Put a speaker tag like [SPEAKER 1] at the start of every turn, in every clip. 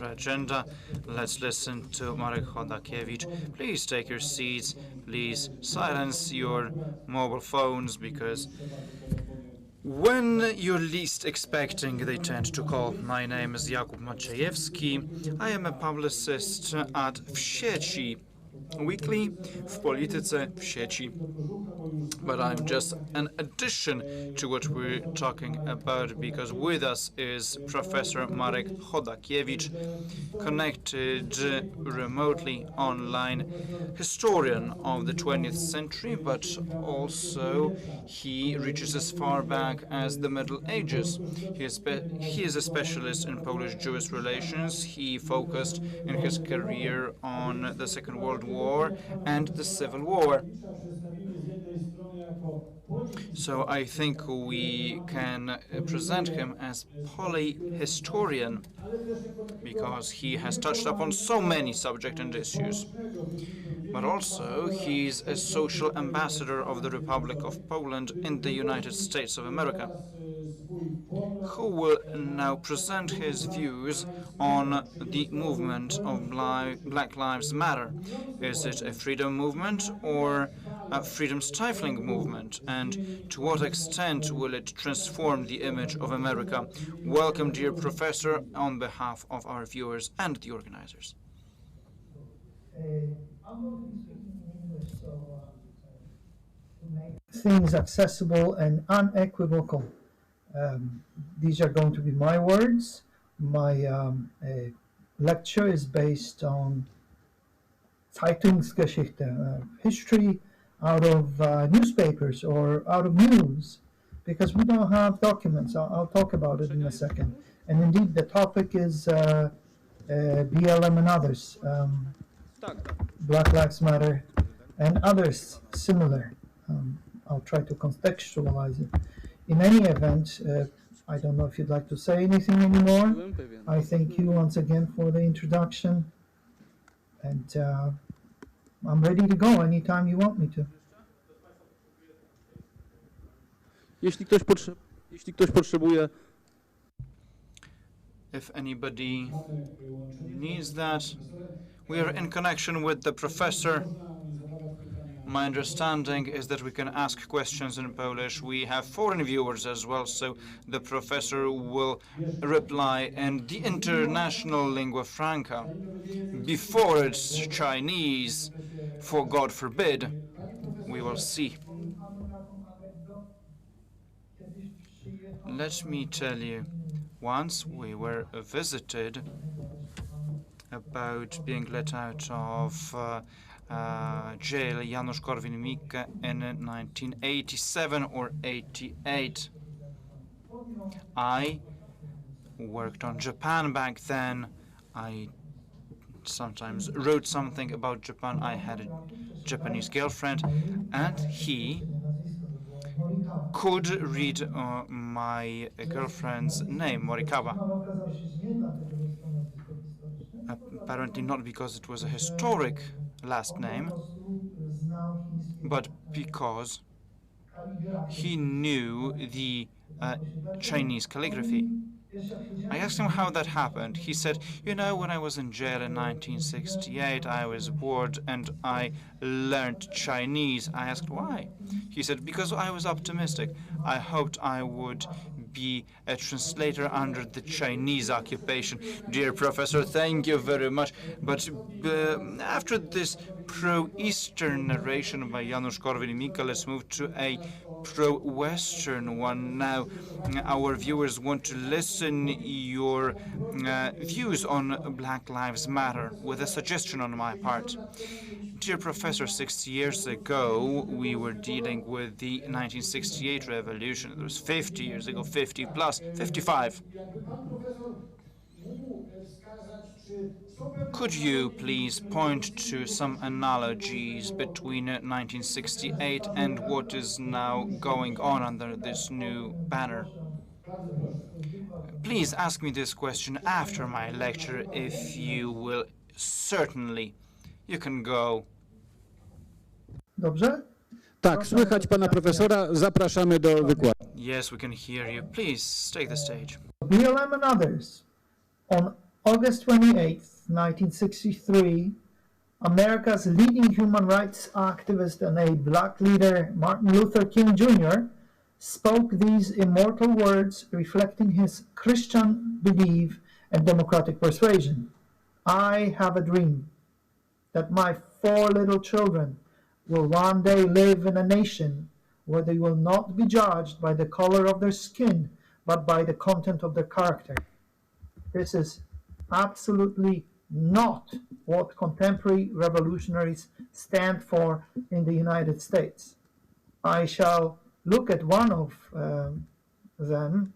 [SPEAKER 1] our agenda. Let's listen to Marek Chodakiewicz. Please take your seats. Please silence your mobile phones, because when you're least expecting, they tend to call. My name is Jakub Maciejewski. I am a publicist at W Sieci Weekly, w polityce w sieci. But I'm just an addition to what we're talking about, because with us is Professor Marek Chodakiewicz, connected remotely online, historian of the 20th century, but also he reaches as far back as the Middle Ages. He is a specialist in Polish-Jewish relations. He focused in his career on the Second World War and the Civil War. So I think we can present him as polyhistorian, because he has touched upon so many subjects and issues. But also, he's a social ambassador of the Republic of Poland in the United States of America, who will now present his views on the movement of Black Lives Matter. Is it a freedom movement or a freedom-stifling movement? And to what extent will it transform the image of America? Welcome, dear professor, on behalf of our viewers and the organizers.
[SPEAKER 2] I'm going to be speaking in English, so to make things accessible and unequivocal. These are going to be my words. My lecture is based on Zeitungsgeschichte, history out of newspapers or out of news, because we don't have documents. I'll talk about it in a second. And indeed, the topic is BLM and others, Black Lives Matter and others similar. I'll try to contextualize it. In any event, I don't know if you'd like to say anything anymore. I thank you once again for the introduction, and I'm ready to go anytime you want me to.
[SPEAKER 3] Jeśli ktoś potrzebuje.
[SPEAKER 1] If anybody needs that, we are in connection with the professor. My understanding is that we can ask questions in Polish. We have foreign viewers as well, so the professor will reply in the international lingua franca. Before it's Chinese, for God forbid, we will see. Let me tell you, once we were visited about being let out of jail, Janusz Korwin-Mikke, in 1987 or 88. I worked on Japan back then. I sometimes wrote something about Japan. I had a Japanese girlfriend, and he could read my girlfriend's name, Morikawa. Apparently not because it was a historic last name, but because he knew the Chinese calligraphy. I asked him how that happened. He said, you know, when I was in jail in 1968, I was bored and I learned Chinese. I asked why. He said, because I was optimistic. I hoped I would be a translator under the Chinese occupation. Dear professor, thank you very much. But after this pro-Eastern narration by Janusz Korwin-Mikke, let's move to a pro-Western one now. Our viewers want to listen your views on Black Lives Matter with a suggestion on my part. Dear professor, 60 years ago, we were dealing with the 1968 revolution. It was 50 years ago, 50 plus, 55. Could you please point to some analogies between 1968 and what is now going on under this new banner? Please ask me this question after my lecture, if you will. Certainly. You can go.
[SPEAKER 2] Dobrze?
[SPEAKER 3] Tak, słychać pana profesora. Zapraszamy do wykładu.
[SPEAKER 1] Yes, we can hear you. Please take the stage.
[SPEAKER 2] BLM and others. On August 28th, 1963, America's leading human rights activist and a black leader, Martin Luther King Jr., spoke these immortal words reflecting his Christian belief and democratic persuasion. I have a dream that my 4 little children will one day live in a nation where they will not be judged by the color of their skin, but by the content of their character. This is absolutely not what contemporary revolutionaries stand for in the United States. I shall look at one of them,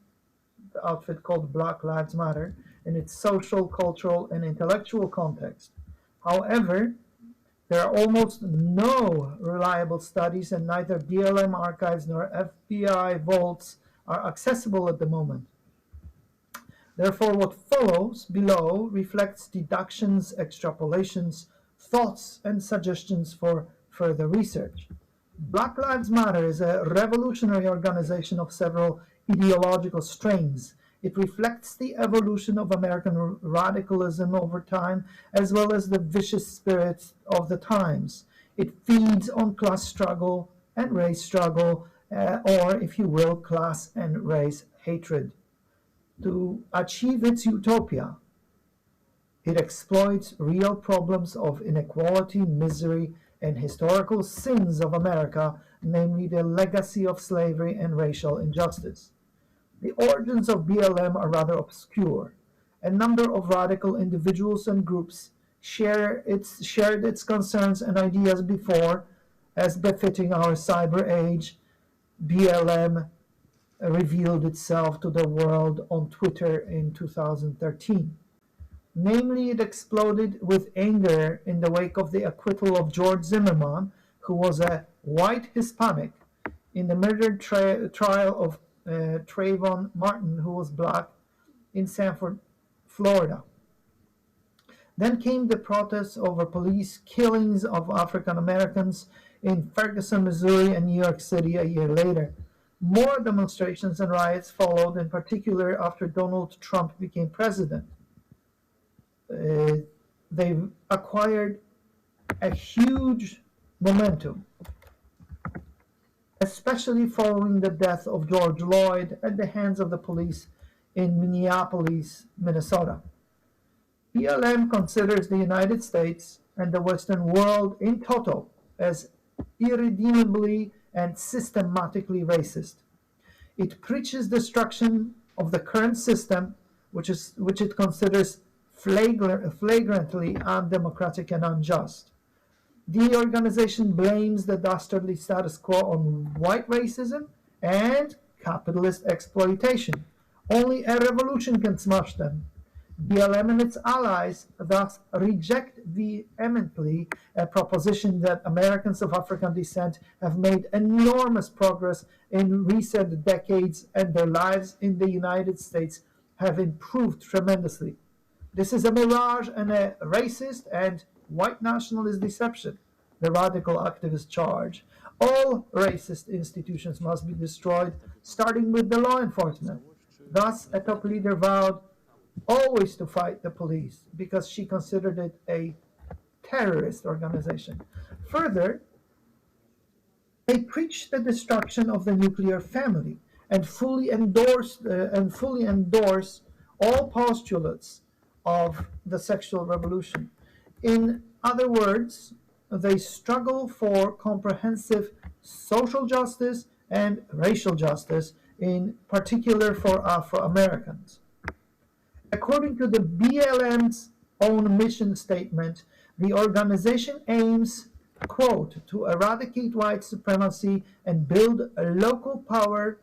[SPEAKER 2] the outfit called Black Lives Matter, in its social, cultural, and intellectual context. However, there are almost no reliable studies, and neither BLM archives nor FBI vaults are accessible at the moment. Therefore, what follows below reflects deductions, extrapolations, thoughts, and suggestions for further research. Black Lives Matter is a revolutionary organization of several ideological strains. It reflects the evolution of American radicalism over time, as well as the vicious spirits of the times. It feeds on class struggle and race struggle, or, if you will, class and race hatred. To achieve its utopia, it exploits real problems of inequality, misery, and historical sins of America, namely the legacy of slavery and racial injustice. The origins of BLM are rather obscure. A number of radical individuals and groups shared its concerns and ideas before, as befitting our cyber age. BLM revealed itself to the world on Twitter in 2013. Namely, it exploded with anger in the wake of the acquittal of George Zimmerman, who was a white Hispanic, in the murder trial of Trayvon Martin, who was black, in Sanford, Florida. Then came the protests over police killings of African Americans in Ferguson, Missouri, and New York City a year later. More demonstrations and riots followed, in particular after Donald Trump became president. They acquired a huge momentum, especially following the death of George Floyd at the hands of the police in Minneapolis, Minnesota. BLM considers the United States and the Western world in toto as irredeemably and systematically racist. It preaches destruction of the current system, which it considers flagrantly undemocratic and unjust. The organization blames the dastardly status quo on white racism and capitalist exploitation. Only a revolution can smash them. BLM and its allies thus reject vehemently a proposition that Americans of African descent have made enormous progress in recent decades and their lives in the United States have improved tremendously. This is a mirage and a racist and white nationalist deception, the radical activists charge. All racist institutions must be destroyed, starting with the law enforcement. Thus, a top leader vowed always to fight the police because she considered it a terrorist organization. Further, they preached the destruction of the nuclear family and fully endorse all postulates of the sexual revolution. In other words, they struggle for comprehensive social justice and racial justice, in particular for Afro-Americans. According to the BLM's own mission statement, the organization aims, quote, to eradicate white supremacy and build a local power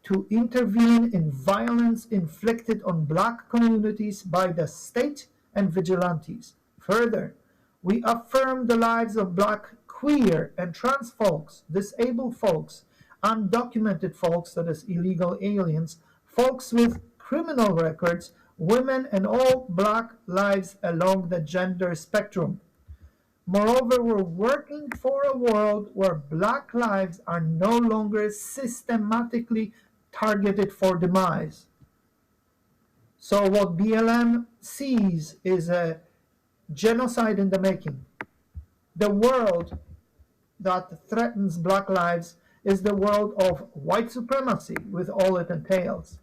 [SPEAKER 2] to intervene in violence inflicted on black communities by the state and vigilantes. Further, we affirm the lives of black, queer, and trans folks, disabled folks, undocumented folks, that is, illegal aliens, folks with criminal records, women, and all black lives along the gender spectrum. Moreover, we're working for a world where black lives are no longer systematically targeted for demise. So what BLM sees is a genocide in the making. The world that threatens Black lives is the world of white supremacy with all it entails.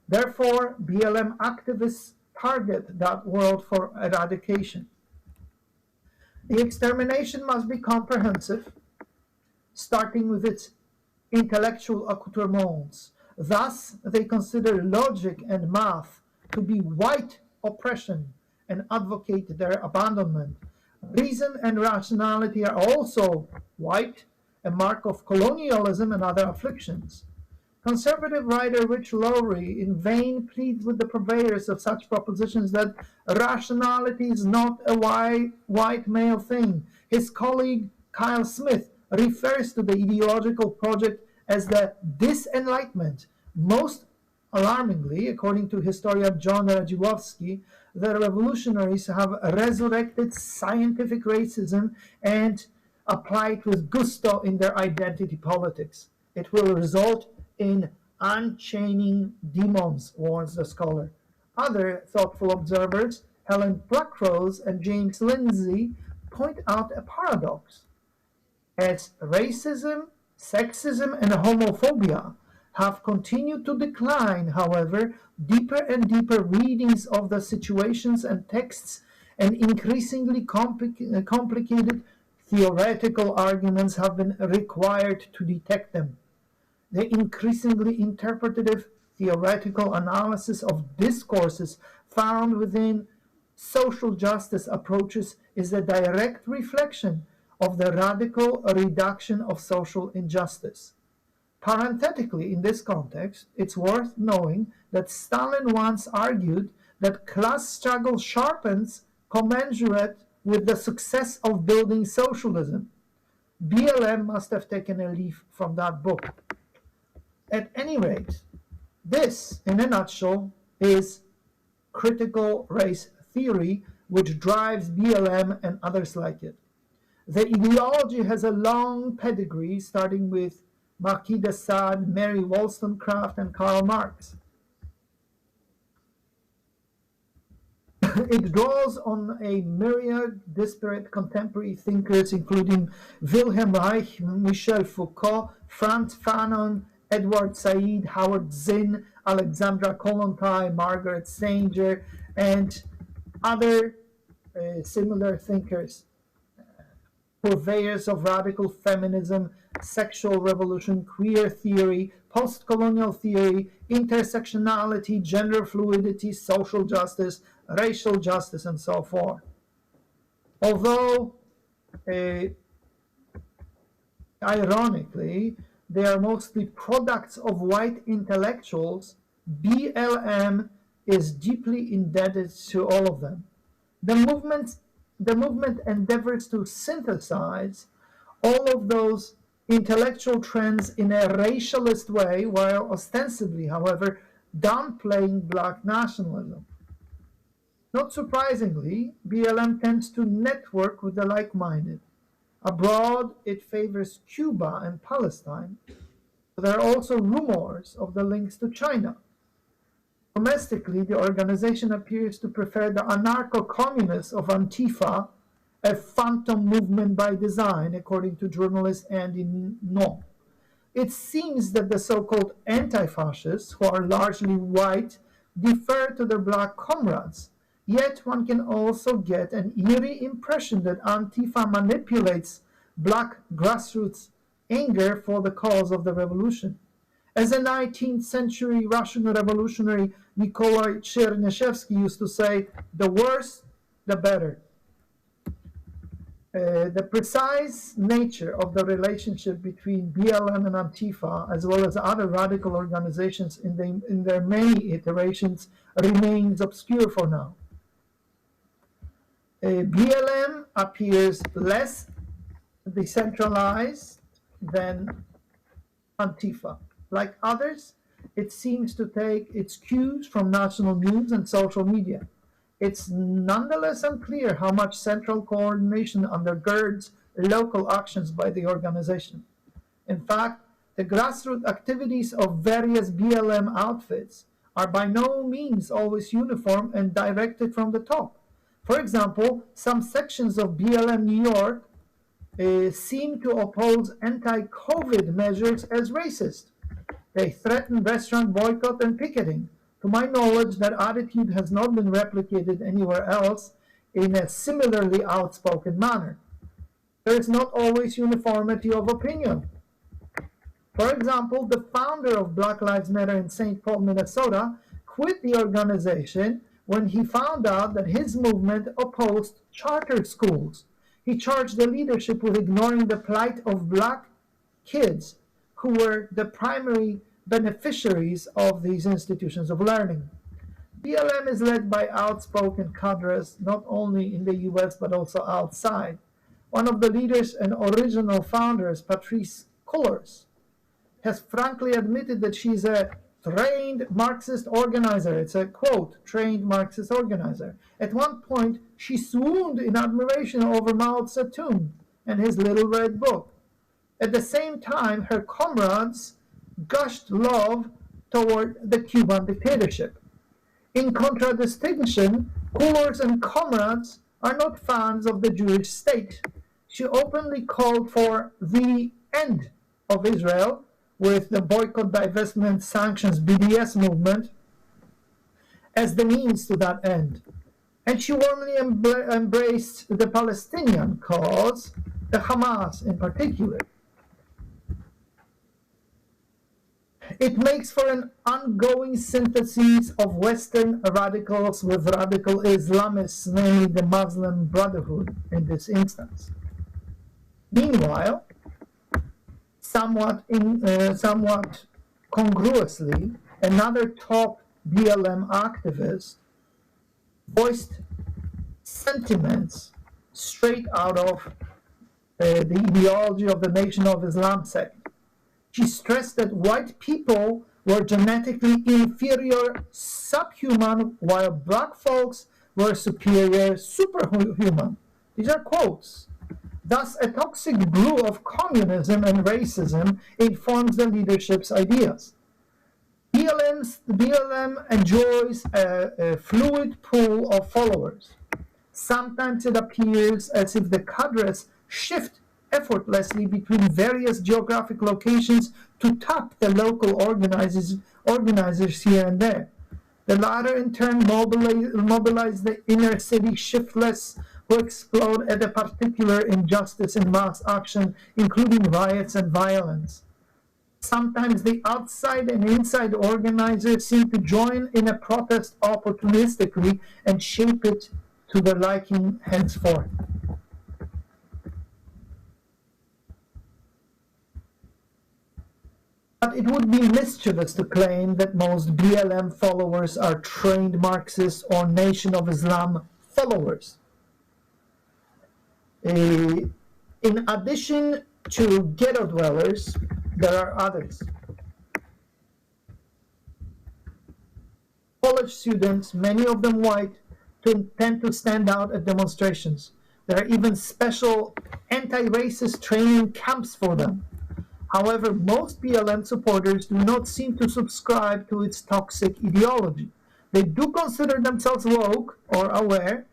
[SPEAKER 2] Therefore, BLM activists target that world for eradication. The extermination must be comprehensive, starting with its intellectual accoutrements. Thus, they consider logic and math to be white oppression and advocate their abandonment. Reason and rationality are also white, a mark of colonialism and other afflictions. Conservative writer Rich Lowry in vain pleads with the purveyors of such propositions that rationality is not a white male thing. His colleague Kyle Smith refers to the ideological project as the disenlightenment. Most alarmingly, according to historian John Radziłowski, the revolutionaries have resurrected scientific racism and applied with gusto in their identity politics. It will result in unchaining demons, warns the scholar. Other thoughtful observers, Helen Pluckrose and James Lindsay, point out a paradox. As racism, sexism, and homophobia have continued to decline, however, deeper and deeper readings of the situations and texts and increasingly complicated theoretical arguments have been required to detect them. The increasingly interpretative theoretical analysis of discourses found within social justice approaches is a direct reflection of the radical reduction of social injustice. Parenthetically, in this context, it's worth knowing that Stalin once argued that class struggle sharpens commensurate with the success of building socialism. BLM must have taken a leaf from that book. At any rate, this, in a nutshell, is critical race theory, which drives BLM and others like it. The ideology has a long pedigree, starting with Marquis de Sade, Mary Wollstonecraft, and Karl Marx. It draws on a myriad disparate contemporary thinkers, including Wilhelm Reich, Michel Foucault, Frantz Fanon, Edward Said, Howard Zinn, Alexandra Kollontai, Margaret Sanger, and other similar thinkers, purveyors of radical feminism, sexual revolution, queer theory, post-colonial theory, intersectionality, gender fluidity, social justice, racial justice, and so forth. Although, ironically, they are mostly products of white intellectuals, BLM is deeply indebted to all of them. The movement endeavors to synthesize all of those intellectual trends in a racialist way, while ostensibly, however, downplaying Black nationalism. Not surprisingly, BLM tends to network with the like-minded. Abroad, it favors Cuba and Palestine, but there are also rumors of the links to China. Domestically, the organization appears to prefer the anarcho-communists of Antifa, a phantom movement by design, according to journalist Andy No. It seems that the so-called anti-fascists, who are largely white, defer to their Black comrades. Yet one can also get an eerie impression that Antifa manipulates Black grassroots anger for the cause of the revolution. As a 19th century Russian revolutionary Nikolai Chernyshevsky used to say, the worse, the better. The precise nature of the relationship between BLM and Antifa, as well as other radical organizations in their many iterations, remains obscure for now. BLM appears less decentralized than Antifa. Like others, it seems to take its cues from national news and social media. It's nonetheless unclear how much central coordination undergirds local actions by the organization. In fact, the grassroots activities of various BLM outfits are by no means always uniform and directed from the top. For example, some sections of BLM New York seem to oppose anti-COVID measures as racist. They threaten restaurant boycott and picketing. To my knowledge, that attitude has not been replicated anywhere else in a similarly outspoken manner. There is not always uniformity of opinion. For example, the founder of Black Lives Matter in St. Paul, Minnesota, quit the organization when he found out that his movement opposed charter schools. He charged the leadership with ignoring the plight of black kids who were the primary beneficiaries of these institutions of learning. BLM is led by outspoken cadres not only in the US but also outside. One of the leaders and original founders, Patrice Cullors, has frankly admitted that she's a trained Marxist organizer. It's a quote, trained Marxist organizer. At one point, she swooned in admiration over Mao Zedong and his Little Red Book. At the same time, her comrades gushed love toward the Cuban dictatorship. In contradistinction, Cullors and comrades are not fans of the Jewish state. She openly called for the end of Israel with the boycott, divestment, sanctions, BDS movement as the means to that end. And she warmly embraced the Palestinian cause, the Hamas in particular. It makes for an ongoing synthesis of Western radicals with radical Islamists, namely the Muslim Brotherhood in this instance. Meanwhile, somewhat congruously, another top BLM activist voiced sentiments straight out of the ideology of the Nation of Islam sect. She stressed that white people were genetically inferior, subhuman, while black folks were superior, superhuman. These are quotes. Thus, a toxic brew of communism and racism informs the leadership's ideas. BLM enjoys a fluid pool of followers. Sometimes it appears as if the cadres shift effortlessly between various geographic locations to tap the local organizers here and there. The latter in turn mobilize the inner city shiftless who explode at a particular injustice in mass action, including riots and violence. Sometimes the outside and inside organizers seem to join in a protest opportunistically and shape it to their liking henceforth. But it would be mischievous to claim that most BLM followers are trained Marxists or Nation of Islam followers. In addition to ghetto dwellers, there are others. College students, many of them white, tend to stand out at demonstrations. There are even special anti-racist training camps for them. However, most BLM supporters do not seem to subscribe to its toxic ideology. They do consider themselves woke or aware,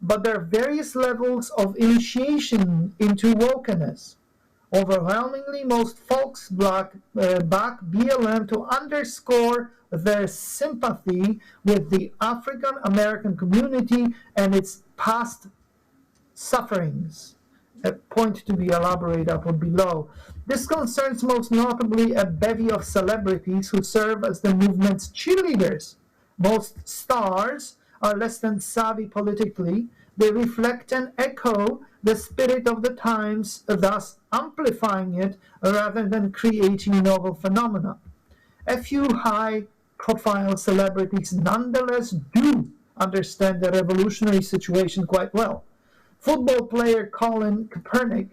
[SPEAKER 2] but there are various levels of initiation into wokeness. Overwhelmingly, most folks back BLM to underscore their sympathy with the African American community and its past sufferings, a point to be elaborated upon below. This concerns most notably a bevy of celebrities who serve as the movement's cheerleaders. Most stars are less than savvy politically. They reflect and echo the spirit of the times, thus amplifying it rather than creating novel phenomena. A few high-profile celebrities nonetheless do understand the revolutionary situation quite well. Football player Colin Kaepernick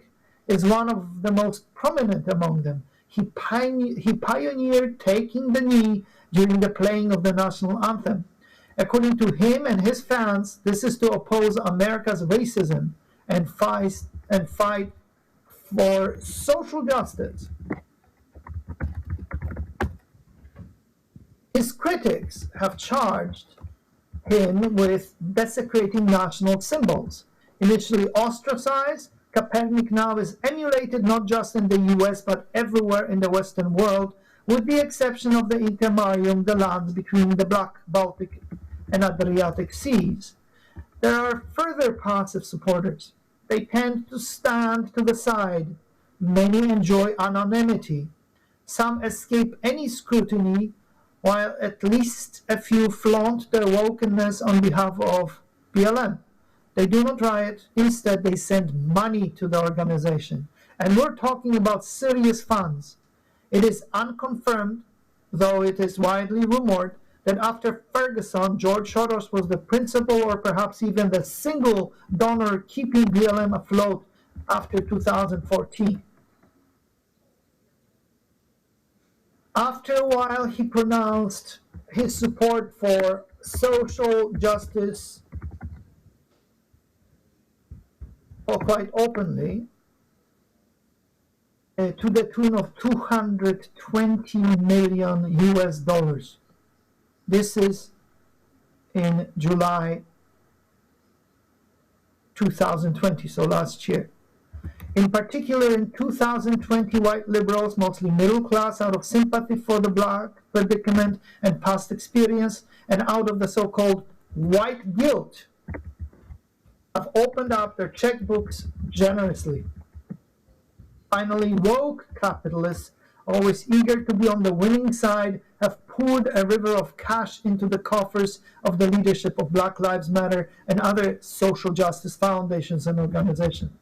[SPEAKER 2] is one of the most prominent among them. He pioneered taking the knee during the playing of the national anthem. According to him and his fans, this is to oppose America's racism and fight for social justice. His critics have charged him with desecrating national symbols. Initially ostracized, Kaepernick now is emulated not just in the US but everywhere in the Western world, with the exception of the Intermarium, the lands between the Black, Baltic, and Adriatic seas. There are further passive supporters. They tend to stand to the side. Many enjoy anonymity. Some escape any scrutiny, while at least a few flaunt their wokeness on behalf of BLM. They do not riot. Instead, they send money to the organization. And we're talking about serious funds. It is unconfirmed, though it is widely rumored, that after Ferguson, George Soros was the principal or perhaps even the single donor keeping BLM afloat after 2014. After a while, he pronounced his support for social justice quite openly, to the tune of 220 million US dollars. This is in July 2020, so last year. In particular, in 2020, white liberals, mostly middle class, out of sympathy for the Black predicament and past experience, and out of the so-called white guilt, have opened up their checkbooks generously. Finally, woke capitalists, always eager to be on the winning side, have poured a river of cash into the coffers of the leadership of Black Lives Matter and other social justice foundations and organizations.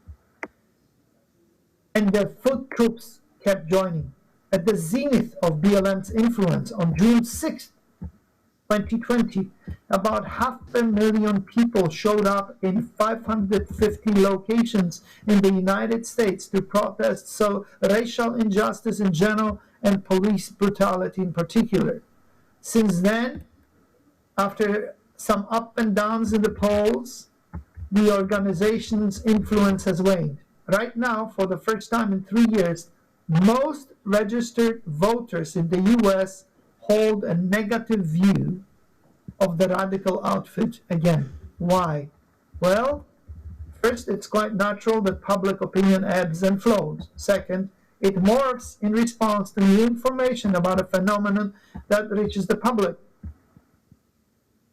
[SPEAKER 2] And the foot troops kept joining. At the zenith of BLM's influence on June 6, 2020, about 500,000 people showed up in 550 locations in the United States to protest racial injustice in general and police brutality in particular. Since then, after some up and downs in the polls, the organization's influence has waned. Right now, for the first time in 3 years, most registered voters in the US hold a negative view of the radical outfit again. Why? Well, first, it's quite natural that public opinion ebbs and flows. Second, it morphs in response to new information about a phenomenon that reaches the public.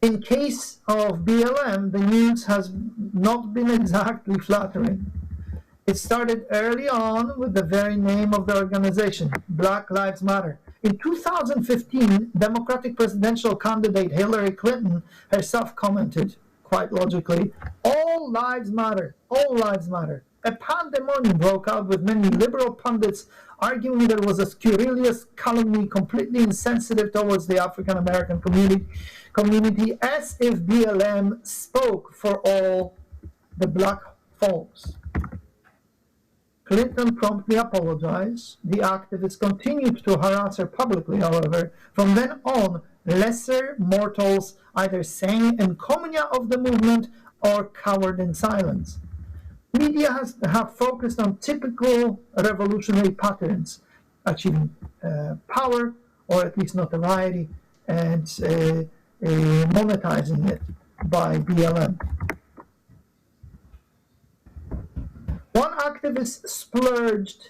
[SPEAKER 2] In case of BLM, the news has not been exactly flattering. It started early on with the very name of the organization, Black Lives Matter. In 2015, Democratic presidential candidate Hillary Clinton herself commented, quite logically, "All lives matter, all lives matter." A pandemonium broke out with many liberal pundits arguing there was a scurrilous calumny completely insensitive towards the African American community, as if BLM spoke for all the black folks. Clinton promptly apologized. The activist continued to harass her publicly, however. From then on, lesser mortals either sang encomium of the movement or cowered in silence. Media have focused on typical revolutionary patterns, achieving power, or at least notoriety, and monetizing it by BLM. One activist splurged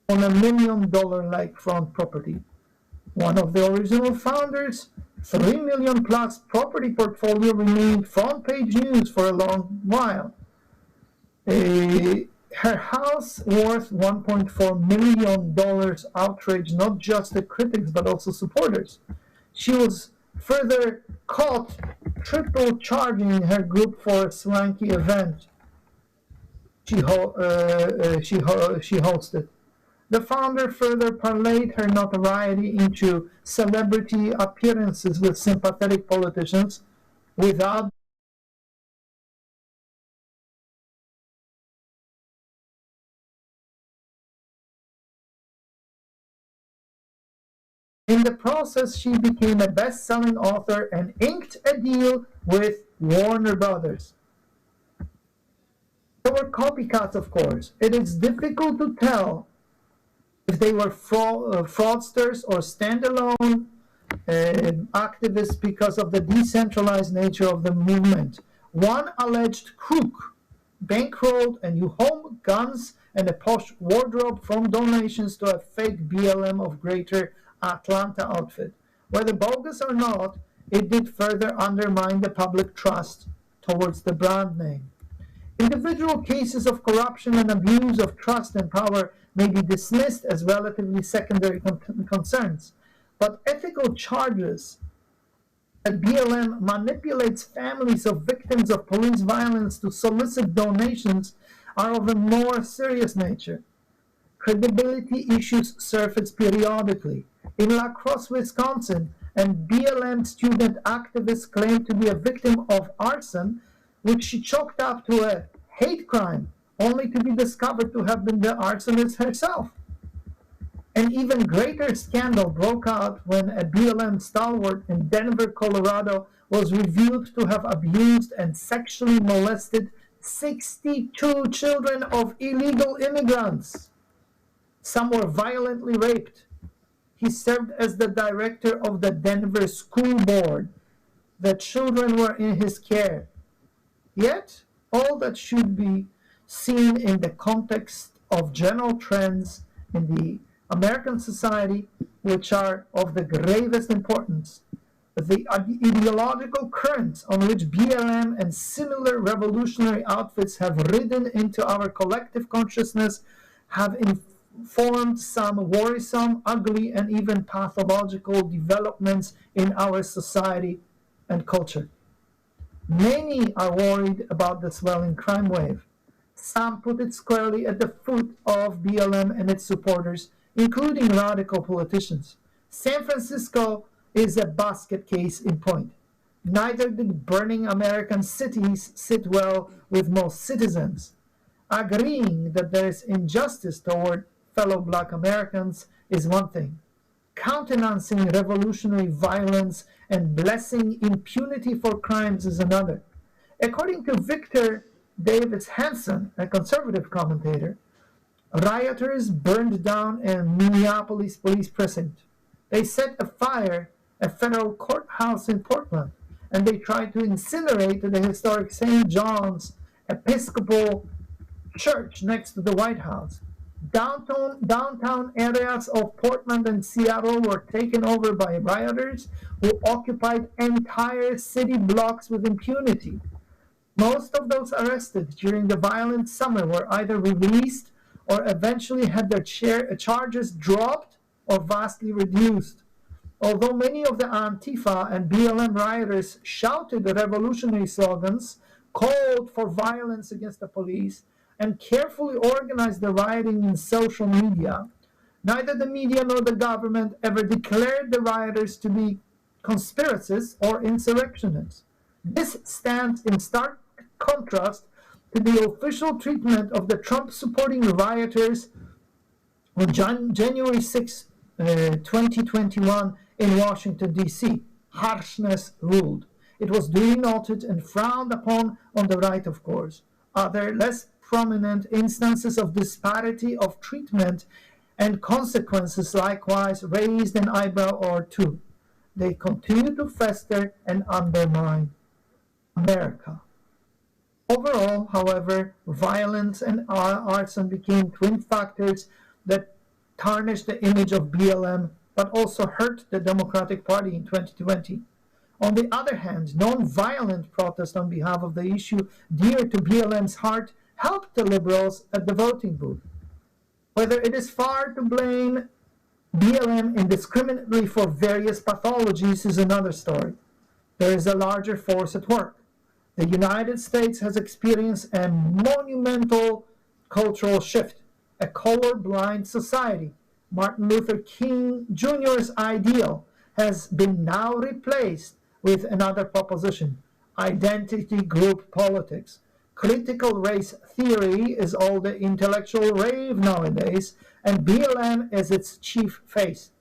[SPEAKER 2] on $1 million lakefront property. One of the original founders, $3 million plus property portfolio remained front page news for a long while. Her house worth $1.4 million outraged not just the critics but also supporters. She was further caught triple charging her group for a swanky event she hosted. The founder further parlayed her notoriety into celebrity appearances with sympathetic politicians without In the process, she became a best-selling author and inked a deal with Warner Brothers. There were copycats, of course. It is difficult to tell if they were fraudsters or standalone activists because of the decentralized nature of the movement. One alleged crook bankrolled a new home, guns, and a posh wardrobe from donations to a fake BLM of Greater Atlanta outfit. Whether bogus or not, it did further undermine the public trust towards the brand name. Individual cases of corruption and abuse of trust and power may be dismissed as relatively secondary concerns, but ethical charges that BLM manipulates families of victims of police violence to solicit donations are of a more serious nature. Credibility issues surface periodically. In La Crosse, Wisconsin, and BLM student activist claimed to be a victim of arson, which she chalked up to a hate crime, only to be discovered to have been the arsonist herself. An even greater scandal broke out when a BLM stalwart in Denver, Colorado, was revealed to have abused and sexually molested 62 children of illegal immigrants. Some were violently raped. He served as the director of the Denver School Board. The children were in his care. Yet, all that should be seen in the context of general trends in the American society, which are of the gravest importance. The ideological currents on which BLM and similar revolutionary outfits have ridden into our collective consciousness have informed some worrisome, ugly, and even pathological developments in our society and culture. Many are worried about the swelling crime wave. Some put it squarely at the foot of BLM and its supporters, including radical politicians. San Francisco is a basket case in point. Neither did burning American cities sit well with most citizens. Agreeing that there is injustice toward fellow Black Americans is one thing. Countenancing revolutionary violence and blessing impunity for crimes is another. According to Victor Davis Hanson, a conservative commentator, rioters burned down a Minneapolis police precinct. They set afire a federal courthouse in Portland, and they tried to incinerate the historic St. John's Episcopal Church next to the White House. Downtown areas of Portland and Seattle were taken over by rioters who occupied entire city blocks with impunity. Most of those arrested during the violent summer were either released or eventually had their charges dropped or vastly reduced. Although many of the Antifa and BLM rioters shouted the revolutionary slogans, called for violence against the police, and carefully organized the rioting in social media, neither the media nor the government ever declared the rioters to be conspiracists or insurrectionists. This stands in stark contrast to the official treatment of the Trump-supporting rioters on January 6, 2021 in Washington, D.C. Harshness ruled. It was duly noted and frowned upon on the right, of course. Other, less prominent instances of disparity of treatment and consequences likewise raised an eyebrow or two. They continue to fester and undermine America. Overall, however, violence and arson became twin factors that tarnished the image of BLM, but also hurt the Democratic Party in 2020. On the other hand, non-violent protest on behalf of the issue dear to BLM's heart helped the liberals at the voting booth. Whether it is far to blame BLM indiscriminately for various pathologies is another story. There is a larger force at work. The United States has experienced a monumental cultural shift, a colorblind society. Martin Luther King Jr.'s ideal has been now replaced with another proposition: identity group politics. Critical race theory is all the intellectual rave nowadays, and BLM is its chief face,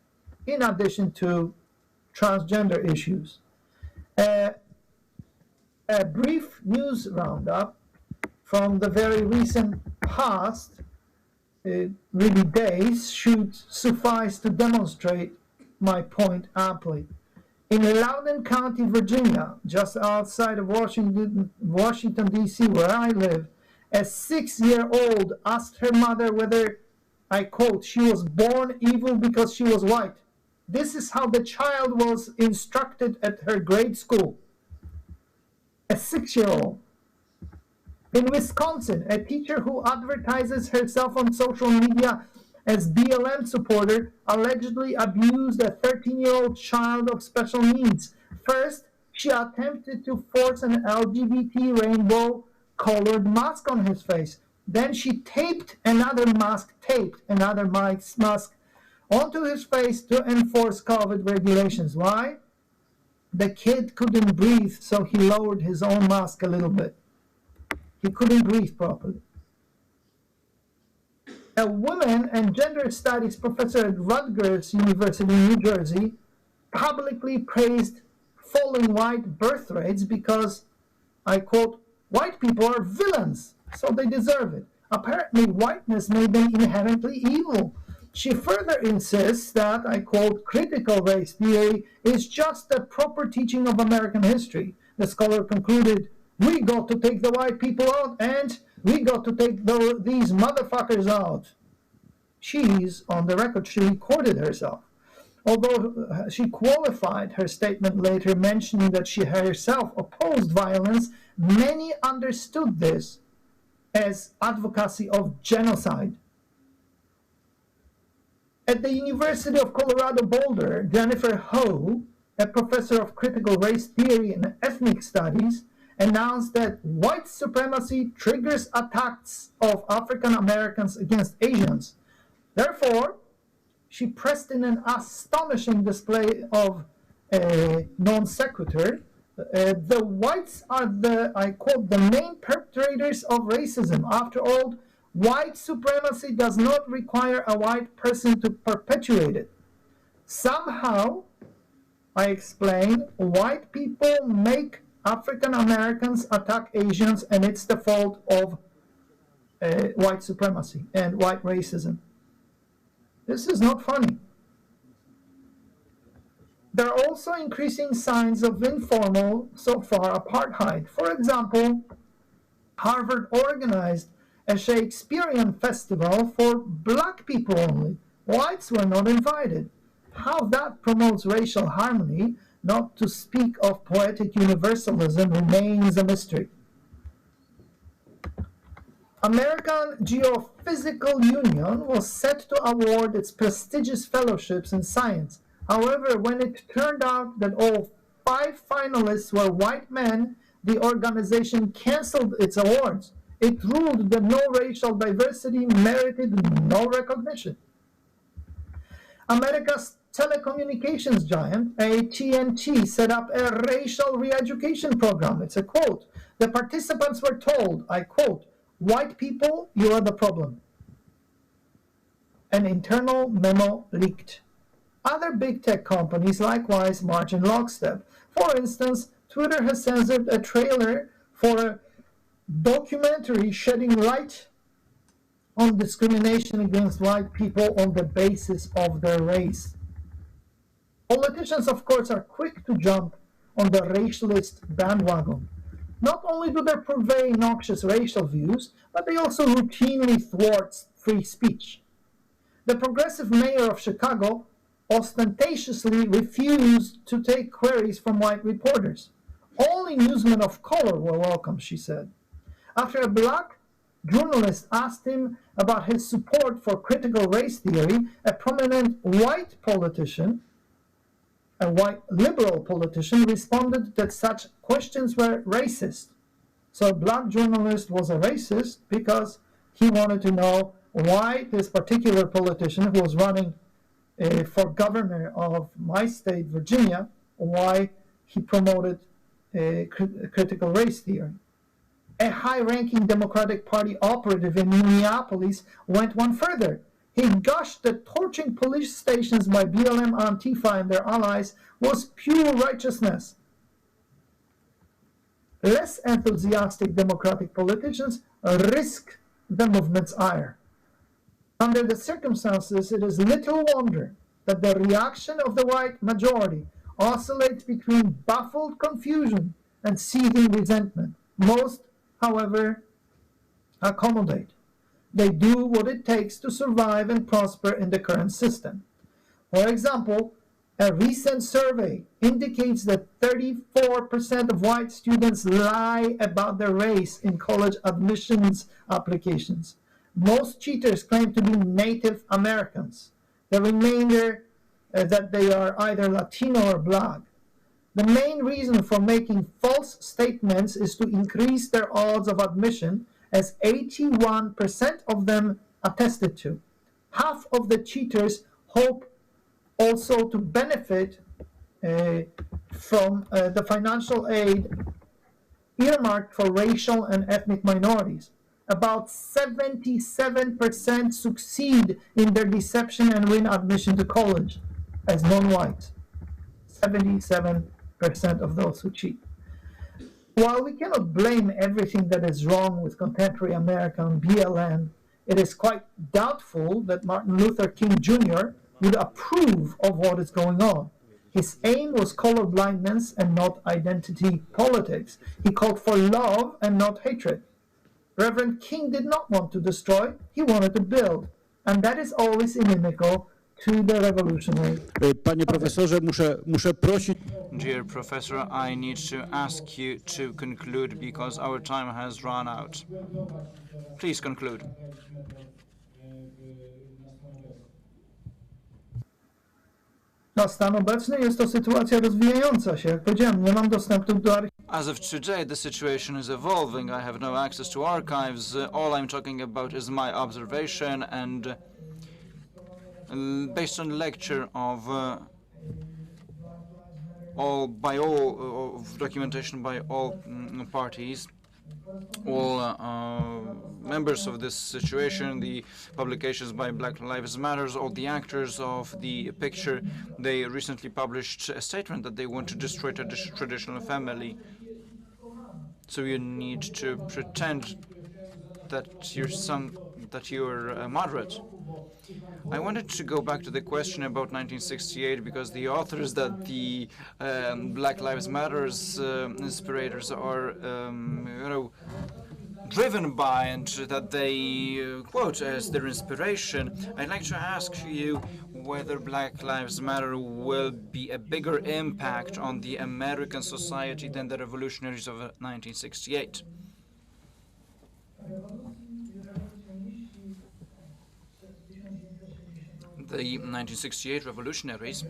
[SPEAKER 2] in addition to transgender issues. A brief news roundup from the very recent past really days should suffice to demonstrate my point amply. In Loudoun County, Virginia, just outside of Washington, D.C., where I live, a 6-year-old asked her mother whether, I quote, she was born evil because she was white. This is how the child was instructed at her grade school. A 6-year-old. In Wisconsin, a teacher who advertises herself on social media as BLM supporter allegedly abused a 13-year-old child of special needs. First, she attempted to force an LGBT rainbow-colored mask on his face. Then she taped another mask onto his face to enforce COVID regulations. Why? The kid couldn't breathe, so he lowered his own mask a little bit. He couldn't breathe properly. A woman and gender studies professor at Rutgers University in New Jersey publicly praised falling white birth rates because, I quote, white people are villains, so they deserve it. Apparently, whiteness made them inherently evil. She further insists that, I quote, critical race theory is just a proper teaching of American history. The scholar concluded, we got to take the white people out, and we got to take these motherfuckers out. She's on the record, she recorded herself. Although she qualified her statement later, mentioning that she herself opposed violence, many understood this as advocacy of genocide. At the University of Colorado Boulder, Jennifer Ho, a professor of critical race theory and ethnic studies, announced that white supremacy triggers attacks of African Americans against Asians. Therefore, she pressed in an astonishing display of non sequitur. The whites are the, I quote, the main perpetrators of racism. After all, white supremacy does not require a white person to perpetuate it. Somehow, I explain, white people make African Americans attack Asians, and it's the fault of white supremacy and white racism. This is not funny. There are also increasing signs of informal, so far, apartheid. For example, Harvard organized a Shakespearean festival for black people only. Whites were not invited. How that promotes racial harmony, not to speak of poetic universalism, remains a mystery. American Geophysical Union was set to award its prestigious fellowships in science. However, when it turned out that all 5 finalists were white men, the organization canceled its awards. It ruled that no racial diversity merited no recognition. America's telecommunications giant, AT&T, set up a racial re-education program. It's a quote. The participants were told, I quote, white people, you are the problem. An internal memo leaked. Other big tech companies likewise march in lockstep. For instance, Twitter has censored a trailer for a documentary shedding light on discrimination against white people on the basis of their race. Politicians, of course, are quick to jump on the racialist bandwagon. Not only do they purvey noxious racial views, but they also routinely thwart free speech. The progressive mayor of Chicago ostentatiously refused to take queries from white reporters. Only newsmen of color were welcome, she said. After a black journalist asked him about his support for critical race theory, a prominent white politician, a white liberal politician, responded that such questions were racist. So a black journalist was a racist because he wanted to know why this particular politician who was running for governor of my state, Virginia, why he promoted critical race theory. A high-ranking Democratic Party operative in Minneapolis went one further. He gushed that torching police stations by BLM, Antifa, and their allies was pure righteousness. Less enthusiastic Democratic politicians risk the movement's ire. Under the circumstances, it is little wonder that the reaction of the white majority oscillates between baffled confusion and seething resentment. Most, however, accommodate. They do what it takes to survive and prosper in the current system. For example, a recent survey indicates that 34% of white students lie about their race in college admissions applications. Most cheaters claim to be Native Americans. The remainder that they are either Latino or Black. The main reason for making false statements is to increase their odds of admission, as 81% of them attested to. Half of the cheaters hope also to benefit from the financial aid earmarked for racial and ethnic minorities. About 77% succeed in their deception and win admission to college as non-whites. 77% of those who cheat. While we cannot blame everything that is wrong with contemporary America on BLM, it is quite doubtful that Martin Luther King Jr. would approve of what is going on. His aim was colorblindness and not identity politics. He called for love and not hatred. Reverend King did not want to destroy, he wanted to build. And that is always inimical to the revolutionary.
[SPEAKER 3] Panie profesorze, muszę prosić.
[SPEAKER 1] Dear Professor, I need to ask you to conclude because our time has run out. Please conclude.
[SPEAKER 2] Na stan obecny jest to sytuacja rozwijająca się. Jak powiedziałem, nie mam dostępu do
[SPEAKER 1] As of today, the situation is evolving. I have no access to archives. All I'm talking about is my observation and based on lecture of documentation by all parties, all members of this situation, the publications by Black Lives Matter, all the actors of the picture, they recently published a statement that they want to destroy traditional family. So you need to pretend that you're moderate. I wanted to go back to the question about 1968 because the authors that the Black Lives Matter's inspirators are, driven by and that they quote as their inspiration. I'd like to ask you whether Black Lives Matter will be a bigger impact on the American society than the revolutionaries of 1968. The 1968 revolutionaries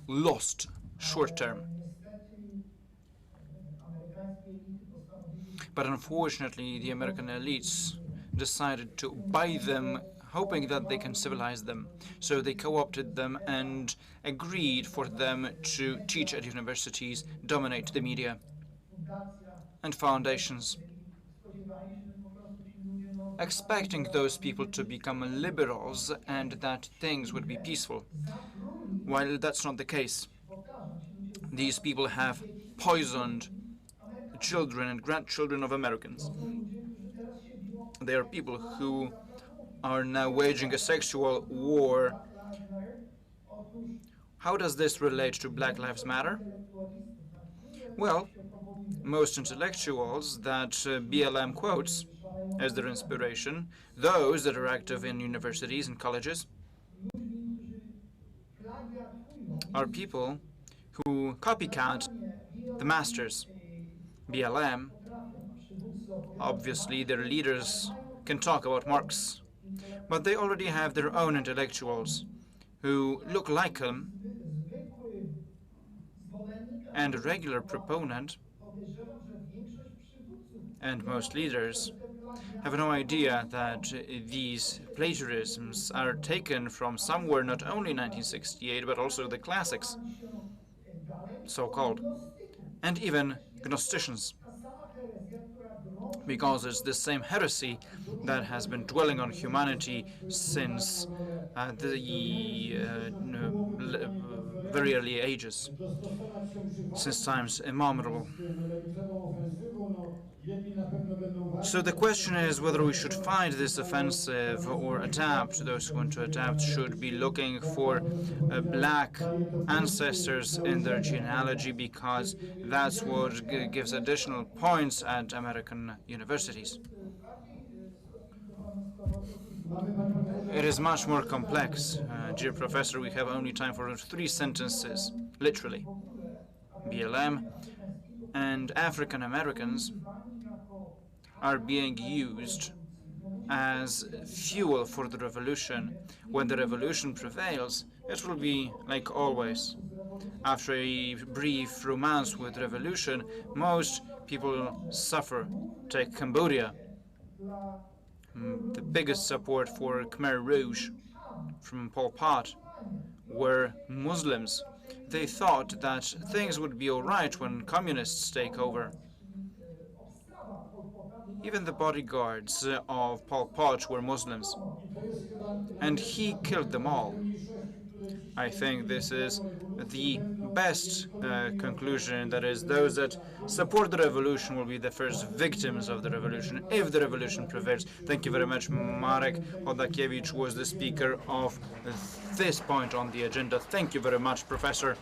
[SPEAKER 1] lost short term. But unfortunately, the American elites decided to buy them, hoping that they can civilize them. So they co-opted them and agreed for them to teach at universities, dominate the media and foundations, expecting those people to become liberals and that things would be peaceful. While that's not the case, these people have poisoned children and grandchildren of Americans. They are people who are now waging a sexual war. How does this relate to Black Lives Matter? Well, most intellectuals that BLM quotes as their inspiration, those that are active in universities and colleges, are people who copycat the masters. BLM, obviously their leaders can talk about Marx, but they already have their own intellectuals who look like him, and a regular proponent and most leaders have no idea that these plagiarisms are taken from somewhere, not only 1968, but also the classics, so-called, and even Gnosticians, because it's the same heresy that has been dwelling on humanity since the very early ages, since times immemorable. So the question is whether we should fight this offensive or adapt. Those who want to adapt should be looking for black ancestors in their genealogy, because that's what gives additional points at American universities. It is much more complex. Dear Professor, we have only time for 3 sentences, literally. BLM and African Americans are being used as fuel for the revolution. When the revolution prevails, it will be like always. After a brief romance with revolution, most people suffer. Take Cambodia. The biggest support for Khmer Rouge from Pol Pot were Muslims. They thought that things would be alright when communists take over. Even the bodyguards of Pol Pot were Muslims, and he killed them all. I think this is the best conclusion, that is, those that support the revolution will be the first victims of the revolution if the revolution prevails. Thank you very much. M.Chodakiewicz was the speaker of this point on the agenda. Thank you very much, Professor.